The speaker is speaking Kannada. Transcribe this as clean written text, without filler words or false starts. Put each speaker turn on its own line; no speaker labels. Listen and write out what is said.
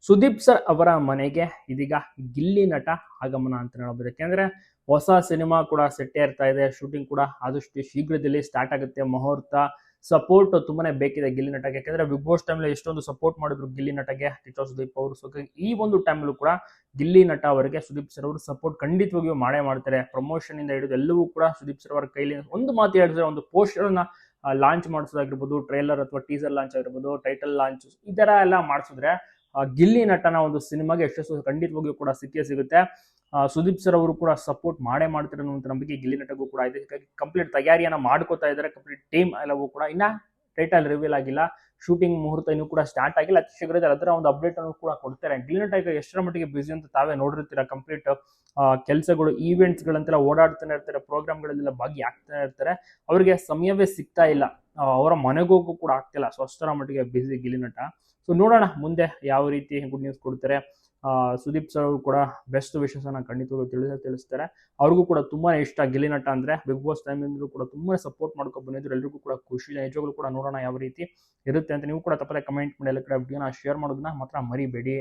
ಸುದೀಪ್ ಸರ್ ಅವರ ಮನೆಗೆ ಇದೀಗ ಗಿಲ್ಲಿ ನಟ ಆಗಮನ ಅಂತ ಹೇಳ್ಬೋದು. ಯಾಕೆಂದ್ರೆ ಹೊಸ ಸಿನಿಮಾ ಕೂಡ ಸೆಟ್ಟೇ ಇರ್ತಾ ಇದೆ, ಶೂಟಿಂಗ್ ಕೂಡ ಆದಷ್ಟು ಶೀಘ್ರದಲ್ಲಿ ಸ್ಟಾರ್ಟ್ ಆಗುತ್ತೆ. ಮುಹೂರ್ತ ಸಪೋರ್ಟ್ ತುಂಬಾನೇ ಬೇಕಿದೆ ಗಿಲ್ಲಿ ನಟಗೆ. ಯಾಕಂದ್ರೆ ಬಿಗ್ ಬಾಸ್ ಟೈಮ್ ಎಷ್ಟೊಂದು ಸಪೋರ್ಟ್ ಮಾಡಿದ್ರು ಗಿಲ್ಲಿ ನಟಗೆ ಟಿಟೋ ಸುದೀಪ್ ಅವರು. ಸೊ ಈ ಒಂದು ಟೈಮಲ್ಲೂ ಕೂಡ ಗಿಲ್ಲಿ ನಟ ಅವರಿಗೆ ಸುದೀಪ್ ಸರ್ ಅವರು ಸಪೋರ್ಟ್ ಖಂಡಿತವಾಗಿಯೂ ಮಾಡೇ ಮಾಡ್ತಾರೆ. ಪ್ರಮೋಷನ್ ಇಂದ ಹಿಡಿದು ಎಲ್ಲವೂ ಕೂಡ ಸುದೀಪ್ ಸರ್ ಅವರ ಕೈಲಿ ಒಂದು ಮಾತು ಹೇಳಿದ್ರೆ, ಒಂದು ಪೋಸ್ಟರ್ ನ ಲಾಂಚ್ ಮಾಡಿಸೋದಾಗಿರ್ಬೋದು, ಟ್ರೈಲರ್ ಅಥವಾ ಟೀಸರ್ ಲಾಂಚ್ ಆಗಿರ್ಬೋದು, ಟೈಟಲ್ ಲಾಂಚ್, ಈ ತರ ಎಲ್ಲ ಮಾಡಿಸಿದ್ರೆ ಗಿಲ್ಲಿ ನಟನ ಒಂದು ಸಿನಿಮಾಗೆ ಯಶಸ್ಸು ಖಂಡಿತವಾಗಿಯೂ ಕೂಡ ಸಿಕ್ಕೇ ಸಿಗುತ್ತೆ. ಸುದೀಪ್ ಸರ್ ಅವರು ಕೂಡ ಸಪೋರ್ಟ್ ಮಾಡೇ ಮಾಡ್ತಾರೆ ಅನ್ನುವಂಥ ನಂಬಿಕೆ ಗಿಲ್ಲಿ ನಟಗೂ ಕೂಡ ಇದೆ. ಹೀಗಾಗಿ ಕಂಪ್ಲೀಟ್ ತಯಾರಿಯನ್ನ ಮಾಡ್ಕೋತಾ ಇದ್ದಾರೆ. ಕಂಪ್ಲೀಟ್ ಟೀಮ್ ಎಲ್ಲವೂ ಕೂಡ ಇನ್ನ ಟೈಟಲ್ ರಿವೀಲ್ ಆಗಿಲ್ಲ, ಶೂಟಿಂಗ್ ಮುಹೂರ್ತ ಇನ್ನೂ ಕೂಡ ಸ್ಟಾರ್ಟ್ ಆಗಿಲ್ಲ. ಅತಿ ಶೀಘ್ರದಲ್ಲಿ ಅದರ ಒಂದು ಅಪ್ಡೇಟ್ ಅನ್ನು ಕೂಡ ಕೊಡ್ತಾರೆ. ಗಿಲ್ಲಿ ನಟ ಈಗ ಎಷ್ಟರ ಮಟ್ಟಿಗೆ ಬಿಸಿ ಅಂತ ತಾವೇ ನೋಡಿರ್ತೀರಾ. ಕಂಪ್ಲೀಟ್ ಕೆಲಸಗಳು, ಈವೆಂಟ್ಸ್ ಗಳಂತೆಲ್ಲ ಓಡಾಡ್ತಾನೆ ಇರ್ತಾರೆ, ಪ್ರೋಗ್ರಾಮ್ಗಳಲ್ಲೆಲ್ಲ ಭಾಗಿಯಾಗ್ತಾನೆ ಇರ್ತಾರೆ. ಅವರಿಗೆ ಸಮಯವೇ ಸಿಗ್ತಾ ಇಲ್ಲ, ಅವರ ಮನೆಗೋಗೂ ಕೂಡ ಆಗ್ತಿಲ್ಲ. ಸೊ ಅಷ್ಟರ ಮಟ್ಟಿಗೆ ಬಿಸಿ ಗಿಲ್ಲಿ ನಟ. ಸೊ ನೋಡೋಣ ಮುಂದೆ ಯಾವ ರೀತಿ ಗುಡ್ ನ್ಯೂಸ್ ಕೊಡ್ತಾರೆ. ಸುದೀಪ್ ಸರ್ ಅವರು ಕೂಡ ಬೆಸ್ಟ್ ವಿಶಸ್ ಅನ್ನ ಖಂಡಿತವಾಗ್ಲೂ ತಿಳಿಸ್ತಾರೆ. ಅವ್ರಿಗೂ ಕೂಡ ತುಂಬಾ ಇಷ್ಟ ಗಿಲ್ಲಿ ನಟ ಅಂದ್ರೆ. ಬಿಗ್ ಬಾಸ್ ಟೈಮ್ ಇಂದಲೂ ಕೂಡ ತುಂಬಾ ಸಪೋರ್ಟ್ ಮಾಡ್ಕೊಂಡು ಬಂದಿದ್ರು. ಎಲ್ರಿಗೂ ಕೂಡ ಖುಷಿ. ನಿಜವಾಗ್ಲೂ ಕೂಡ ನೋಡೋಣ ಯಾವ ರೀತಿ ಇರುತ್ತೆ ಅಂತ. ನೀವು ಕೂಡ ತಪ್ಪದೆ ಕಮೆಂಟ್ ಮಾಡಿ, ಎಲ್ಲ ಕಡೆ ವಿಡಿಯೋನ ಶೇರ್ ಮಾಡೋದನ್ನ ಮಾತ್ರ ಮರಿಬೇಡಿ.